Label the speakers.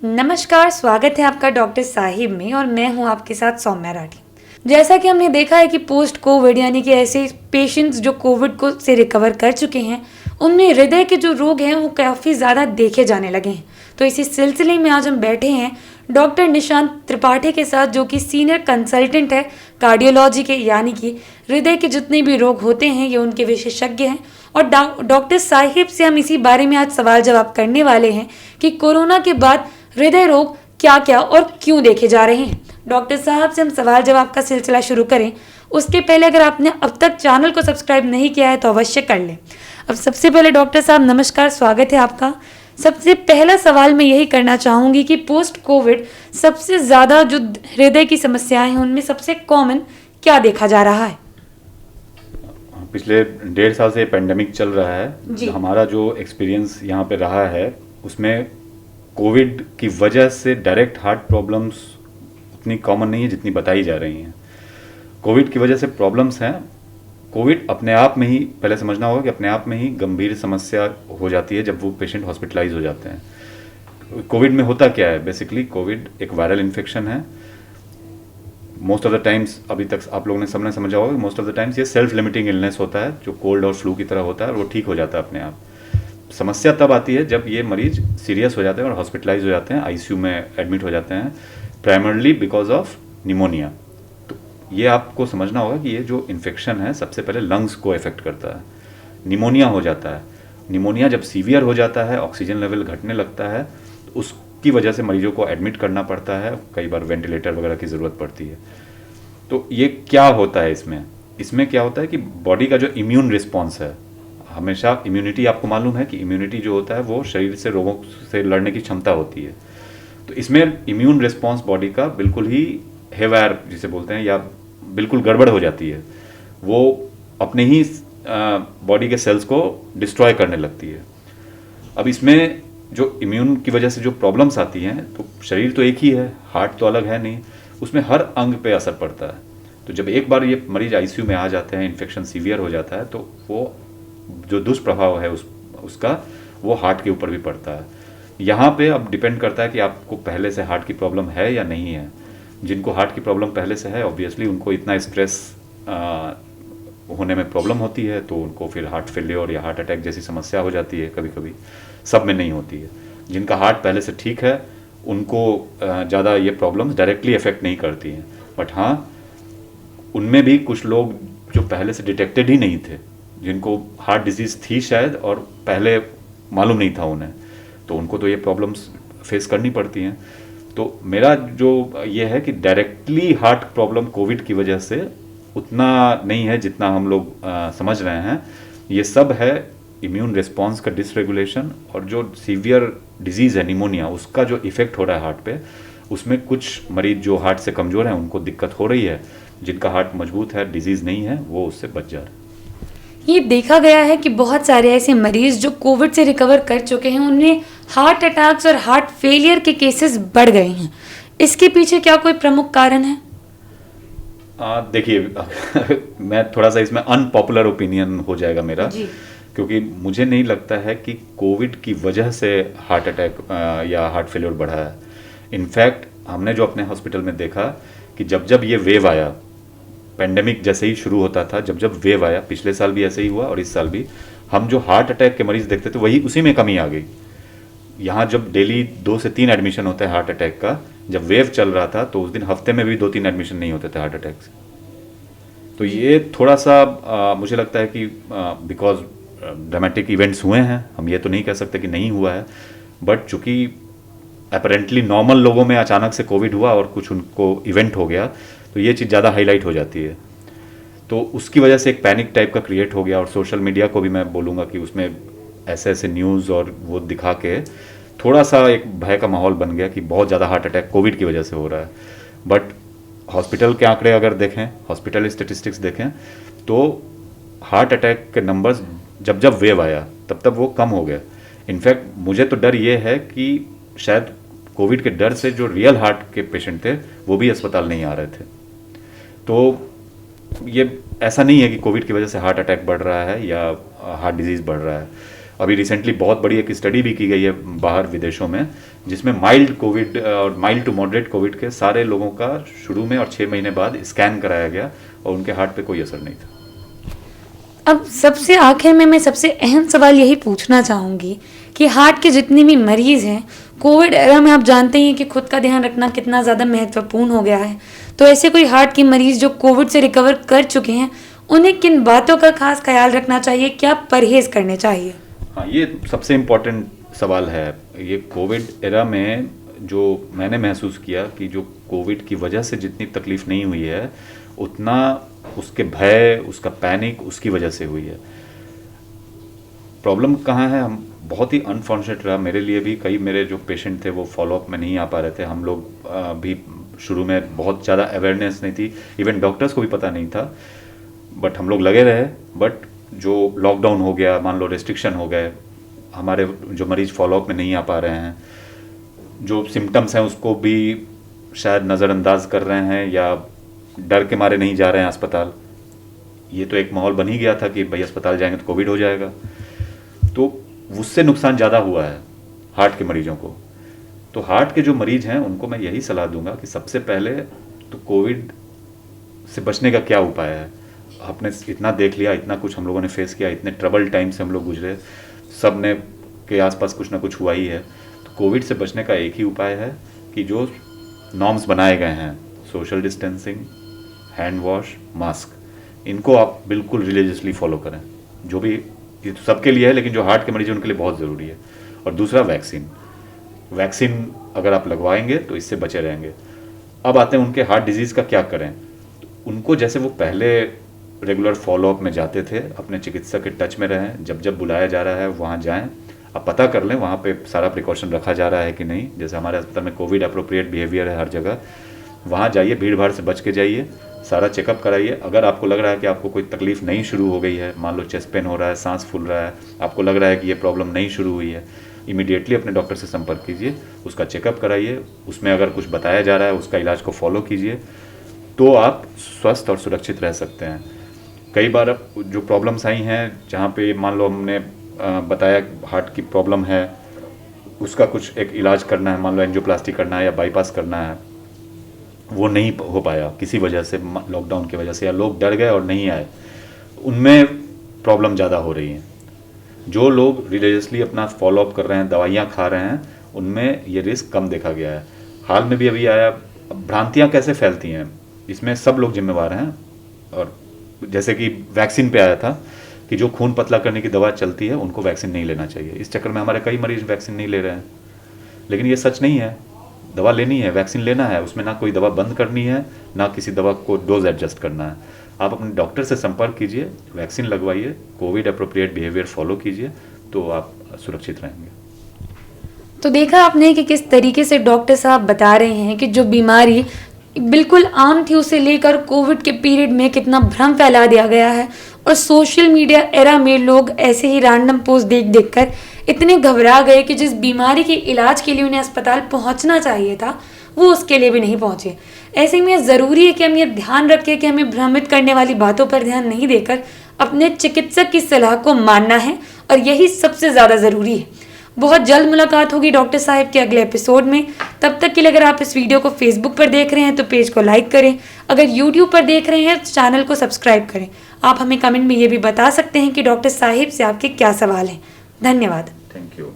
Speaker 1: नमस्कार, स्वागत है आपका डॉक्टर साहिब में और मैं हूं आपके साथ सौम्या राठी। जैसा कि हमने देखा है कि पोस्ट कोविड यानी कि ऐसे पेशेंट्स जो कोविड को से रिकवर कर चुके हैं, उनमें हृदय के जो रोग हैं वो काफ़ी ज़्यादा देखे जाने लगे हैं। तो इसी सिलसिले में आज हम बैठे हैं डॉक्टर निशांत त्रिपाठी के साथ, जो कि सीनियर कंसल्टेंट है कार्डियोलॉजी के, यानी कि हृदय के जितने भी रोग होते हैं ये उनके विशेषज्ञ हैं। और डॉक्टर साहिब से हम इसी बारे में आज सवाल जवाब करने वाले हैं कि कोरोना के बाद हृदय रोग क्या क्या और क्यों देखे जा रहे हैं। डॉक्टर साहब से हम सवाल जवाब का सिलसिला शुरू करें उसके पहले अगर आपने अब तक चैनल को सब्सक्राइब नहीं किया है तो अवश्य कर लें। अब सबसे पहले डॉक्टर साहब नमस्कार, स्वागत है आपका। सबसे पहला सवाल मैं यही करना चाहूँगी कि पोस्ट कोविड सबसे ज़्यादा जो हृदय की समस्याएं हैं उनमें सबसे कॉमन क्या देखा जा रहा है?
Speaker 2: पिछले 1.5 साल से पेंडेमिक चल रहा है। हमारा जो एक्सपीरियंस यहाँ पे रहा है उसमें कोविड की वजह से डायरेक्ट हार्ट प्रॉब्लम्स उतनी कॉमन नहीं है जितनी बताई जा रही हैं। कोविड की वजह से प्रॉब्लम्स हैं। कोविड अपने आप में ही, पहले समझना होगा कि अपने आप में ही गंभीर समस्या हो जाती है जब वो पेशेंट हॉस्पिटलाइज हो जाते हैं। कोविड में होता क्या है? बेसिकली कोविड एक वायरल इन्फेक्शन है। मोस्ट ऑफ द टाइम्स, अभी तक आप लोगों ने सबने समझा होगा कि मोस्ट ऑफ द टाइम्स ये सेल्फ लिमिटिंग इलनेस होता है जो कोल्ड और फ्लू की तरह होता है और वो ठीक हो जाता है अपने आप। समस्या तब आती है जब ये मरीज सीरियस हो जाते हैं और हॉस्पिटलाइज हो जाते हैं, आईसीयू में एडमिट हो जाते हैं, प्राइमरली बिकॉज ऑफ निमोनिया। तो ये आपको समझना होगा कि ये जो इन्फेक्शन है सबसे पहले लंग्स को इफेक्ट करता है, निमोनिया हो जाता है। निमोनिया जब सीवियर हो जाता है, ऑक्सीजन लेवल घटने लगता है, तो उसकी वजह से मरीजों को एडमिट करना पड़ता है, कई बार वेंटिलेटर वगैरह की ज़रूरत पड़ती है। तो ये क्या होता है इसमें क्या होता है कि बॉडी का जो इम्यून रिस्पॉन्स है, हमेशा इम्यूनिटी, आपको मालूम है कि इम्यूनिटी जो होता है वो शरीर से रोगों से लड़ने की क्षमता होती है। तो इसमें इम्यून रिस्पॉन्स बॉडी का बिल्कुल ही हेवायर जिसे बोलते हैं, या बिल्कुल गड़बड़ हो जाती है। वो अपने ही बॉडी के सेल्स को डिस्ट्रॉय करने लगती है। अब इसमें जो इम्यून की वजह से जो प्रॉब्लम्स आती हैं, तो शरीर तो एक ही है, हार्ट तो अलग है नहीं, उसमें हर अंग पे असर पड़ता है। तो जब एक बार ये मरीज आईसीयू में आ जाते हैं, इन्फेक्शन सीवियर हो जाता है, तो वो जो दुष्प्रभाव है उसका वो हार्ट के ऊपर भी पड़ता है। यहाँ पे अब डिपेंड करता है कि आपको पहले से हार्ट की प्रॉब्लम है या नहीं है। जिनको हार्ट की प्रॉब्लम पहले से है, ऑब्वियसली उनको इतना स्ट्रेस होने में प्रॉब्लम होती है, तो उनको फिर हार्ट फेलियर या हार्ट अटैक जैसी समस्या हो जाती है। कभी कभी सब में नहीं होती है। जिनका हार्ट पहले से ठीक है उनको ज़्यादा ये प्रॉब्लम्स डायरेक्टली अफेक्ट नहीं करती हैं। बट हाँ, उनमें भी कुछ लोग जो पहले से डिटेक्टेड ही नहीं थे, जिनको हार्ट डिजीज़ थी शायद और पहले मालूम नहीं था उन्हें, तो उनको तो ये प्रॉब्लम्स फेस करनी पड़ती हैं। तो मेरा जो ये है कि डायरेक्टली हार्ट प्रॉब्लम कोविड की वजह से उतना नहीं है जितना हम लोग समझ रहे हैं। ये सब है इम्यून रिस्पॉन्स का डिसरेगुलेशन, और जो सीवियर डिजीज़ है निमोनिया, उसका जो इफ़ेक्ट हो रहा है हार्ट पे, उसमें कुछ मरीज जो हार्ट से कमज़ोर हैं उनको दिक्कत हो रही है। जिनका हार्ट मजबूत है, डिजीज़ नहीं है, वो उससे बच जा रहे हैं।
Speaker 1: ये देखा गया है कि बहुत सारे ऐसे मरीज जो कोविड से रिकवर कर चुके हैं उनमें हार्ट अटैक्स और हार्ट फेलियर के केसेस बढ़ गए हैं। इसके पीछे क्या कोई प्रमुख कारण है?
Speaker 2: देखिए मैं थोड़ा सा इसमें अनपॉपुलर ओपिनियन हो जाएगा मेरा, क्योंकि मुझे नहीं लगता है कि कोविड की वजह से हार्ट अटैक या हार्ट फेलियर बढ़ा है। इनफैक्ट हमने जो अपने हॉस्पिटल में देखा कि जब जब ये वेव आया, पेंडेमिक जैसे ही शुरू होता था, जब जब वेव आया, पिछले साल भी ऐसे ही हुआ और इस साल भी, हम जो हार्ट अटैक के मरीज देखते थे वही उसी में कमी आ गई। यहाँ जब डेली 2 से 3 एडमिशन होता है हार्ट अटैक का, जब वेव चल रहा था तो उस दिन हफ्ते में भी 2-3 एडमिशन नहीं होते थे हार्ट अटैक से। तो ये थोड़ा सा मुझे लगता है कि बिकॉज ड्रामेटिक इवेंट्स हुए हैं, हम ये तो नहीं कह सकते कि नहीं हुआ है, बट चूँकि अपरेंटली नॉर्मल लोगों में अचानक से कोविड हुआ और कुछ उनको इवेंट हो गया, तो ये चीज़ ज़्यादा हाईलाइट हो जाती है। तो उसकी वजह से एक पैनिक टाइप का क्रिएट हो गया, और सोशल मीडिया को भी मैं बोलूँगा कि उसमें ऐसे ऐसे न्यूज़ और वो दिखा के थोड़ा सा एक भय का माहौल बन गया कि बहुत ज़्यादा हार्ट अटैक कोविड की वजह से हो रहा है। बट हॉस्पिटल के आंकड़े अगर देखें, हॉस्पिटल स्टेटिस्टिक्स देखें, तो हार्ट अटैक के नंबर्स जब जब वेव आया तब तब वो कम हो गए। इनफैक्ट मुझे तो डर ये है कि शायद कोविड के डर से जो रियल हार्ट के पेशेंट थे वो भी अस्पताल नहीं आ रहे थे। तो ये ऐसा नहीं है कि कोविड की वजह से हार्ट अटैक बढ़ रहा है या हार्ट डिजीज़ बढ़ रहा है। अभी रिसेंटली बहुत बड़ी एक स्टडी भी की गई है बाहर विदेशों में, जिसमें माइल्ड कोविड और माइल्ड टू मॉडरेट कोविड के सारे लोगों का शुरू में और 6 महीने बाद स्कैन कराया गया और उनके हार्ट पे कोई असर नहीं था।
Speaker 1: अब सबसे आखिर में मैं सबसे अहम सवाल यही पूछना चाहूँगी कि हार्ट के जितने भी मरीज़ हैं, कोविड एरा में आप जानते हैं कि खुद का ध्यान रखना कितना ज़्यादा महत्वपूर्ण हो गया है, तो ऐसे कोई हार्ट के मरीज़ जो कोविड से रिकवर कर चुके हैं, उन्हें किन बातों का खास ख्याल रखना चाहिए, क्या परहेज़ करने चाहिए?
Speaker 2: हाँ, ये सबसे इम्पोर्टेंट सवाल है। ये कोविड एरा में जो मैंने महसूस किया कि जो कोविड की वजह से जितनी तकलीफ़ नहीं हुई है, उतना उसके भय, उसका पैनिक उसकी वजह से हुई है। प्रॉब्लम कहाँ है, हम बहुत ही अनफॉर्चुनेट रहा मेरे लिए भी। कई मेरे जो पेशेंट थे वो फॉलोअप में नहीं आ पा रहे थे। हम लोग भी शुरू में बहुत ज़्यादा अवेयरनेस नहीं थी, इवन डॉक्टर्स को भी पता नहीं था, बट हम लोग लगे रहे। बट जो लॉकडाउन हो गया, मान लो रेस्ट्रिक्शन हो गए, हमारे जो मरीज़ फॉलोअप में नहीं आ पा रहे हैं, जो सिम्टम्स हैं उसको भी शायद नज़रअंदाज कर रहे हैं या डर के मारे नहीं जा रहे हैं अस्पताल। ये तो एक माहौल बन ही गया था कि भाई अस्पताल जाएंगे तो कोविड हो जाएगा, तो उससे नुकसान ज़्यादा हुआ है हार्ट के मरीजों को। तो हार्ट के जो मरीज हैं उनको मैं यही सलाह दूंगा कि सबसे पहले तो कोविड से बचने का क्या उपाय है। आपने इतना देख लिया, इतना कुछ हम लोगों ने फेस किया, इतने ट्रबल टाइम से हम लोग गुजरे, सब ने के आसपास कुछ ना कुछ हुआ ही है। तो कोविड से बचने का एक ही उपाय है कि जो नॉर्म्स बनाए गए हैं, social distancing, hand wash, mask, इनको आप बिल्कुल रिलीजियसली फॉलो करें। जो भी, ये तो सबके लिए है, लेकिन जो हार्ट के मरीज हैं उनके लिए बहुत ज़रूरी है। और दूसरा वैक्सीन अगर आप लगवाएंगे तो इससे बचे रहेंगे। अब आते हैं उनके हार्ट डिजीज़ का क्या करें। उनको जैसे वो पहले रेगुलर फॉलोअप में जाते थे, अपने चिकित्सक के टच में रहें, जब जब बुलाया जा रहा है वहाँ जाएं, आप पता कर लें वहाँ पे सारा प्रिकॉशन रखा जा रहा है कि नहीं। जैसे हमारे अस्पताल में कोविड अप्रोप्रिएट बिहेवियर है हर जगह, वहाँ जाइए, भीड़ भाड़ से बच के जाइए, सारा चेकअप कराइए। अगर आपको लग रहा है कि आपको कोई तकलीफ नहीं शुरू हो गई है, मान लो चेस्ट पेन हो रहा है, सांस फूल रहा है, आपको लग रहा है कि ये प्रॉब्लम नहीं शुरू हुई है, इमीडिएटली अपने डॉक्टर से संपर्क कीजिए, उसका चेकअप कराइए। उसमें अगर कुछ बताया जा रहा है उसका इलाज को फॉलो कीजिए, तो आप स्वस्थ और सुरक्षित रह सकते हैं। कई बार जो प्रॉब्लम्स आई हैं, जहाँ पे मान लो हमने बताया हार्ट की प्रॉब्लम है, उसका कुछ एक इलाज करना है, मान लो एंजियोप्लास्टी करना है या बाईपास करना है, वो नहीं हो पाया किसी वजह से, लॉकडाउन की वजह से, या लोग डर गए और नहीं आए, उनमें प्रॉब्लम ज़्यादा हो रही है। जो लोग रिलीजियसली अपना फॉलोअप कर रहे हैं, दवाइयाँ खा रहे हैं, उनमें ये रिस्क कम देखा गया है। हाल में भी अभी आया, भ्रांतियाँ कैसे फैलती हैं, इसमें सब लोग जिम्मेवार हैं। और जैसे कि वैक्सीन पे आया था कि जो खून पतला करने की दवा चलती है उनको वैक्सीन नहीं लेना चाहिए। इस चक्कर में हमारे कई मरीज वैक्सीन नहीं ले रहे हैं, लेकिन ये सच नहीं है। दवा लेनी है, वैक्सीन लेना है, उसमें ना कोई दवा बंद करनी है, ना किसी दवा को डोज एडजस्ट करना है। आप अपने डॉक्टर से संपर्क कीजिए, वैक्सीन लगवाइए, कोविड अप्रोप्रिएट बिहेवियर फॉलो कीजिए, तो आप सुरक्षित रहेंगे।
Speaker 1: तो देखा आपने कि किस तरीके से डॉक्टर साहब बता रहे हैं कि जो बीमारी बिल्कुल आम थी उसे लेकर कोविड के पीरियड में कितना भ्रम फैला दिया गया है, और सोशल मीडिया एरा में लोग ऐसे ही रैंडम पोस्ट देख देख कर इतने घबरा गए कि जिस बीमारी के इलाज के लिए उन्हें अस्पताल पहुंचना चाहिए था वो उसके लिए भी नहीं पहुंचे। ऐसे में ज़रूरी है कि हम ये ध्यान रखें कि हमें भ्रमित करने वाली बातों पर ध्यान नहीं देकर अपने चिकित्सक की सलाह को मानना है, और यही सबसे ज़्यादा ज़रूरी है। बहुत जल्द मुलाकात होगी डॉक्टर साहब के अगले एपिसोड में। तब तक के लिए अगर आप इस वीडियो को फेसबुक पर देख रहे हैं तो पेज को लाइक करें, अगर यूट्यूब पर देख रहे हैं तो चैनल को सब्सक्राइब करें। आप हमें कमेंट में ये भी बता सकते हैं कि डॉक्टर साहिब से आपके क्या सवाल हैं। धन्यवाद।
Speaker 2: Thank you.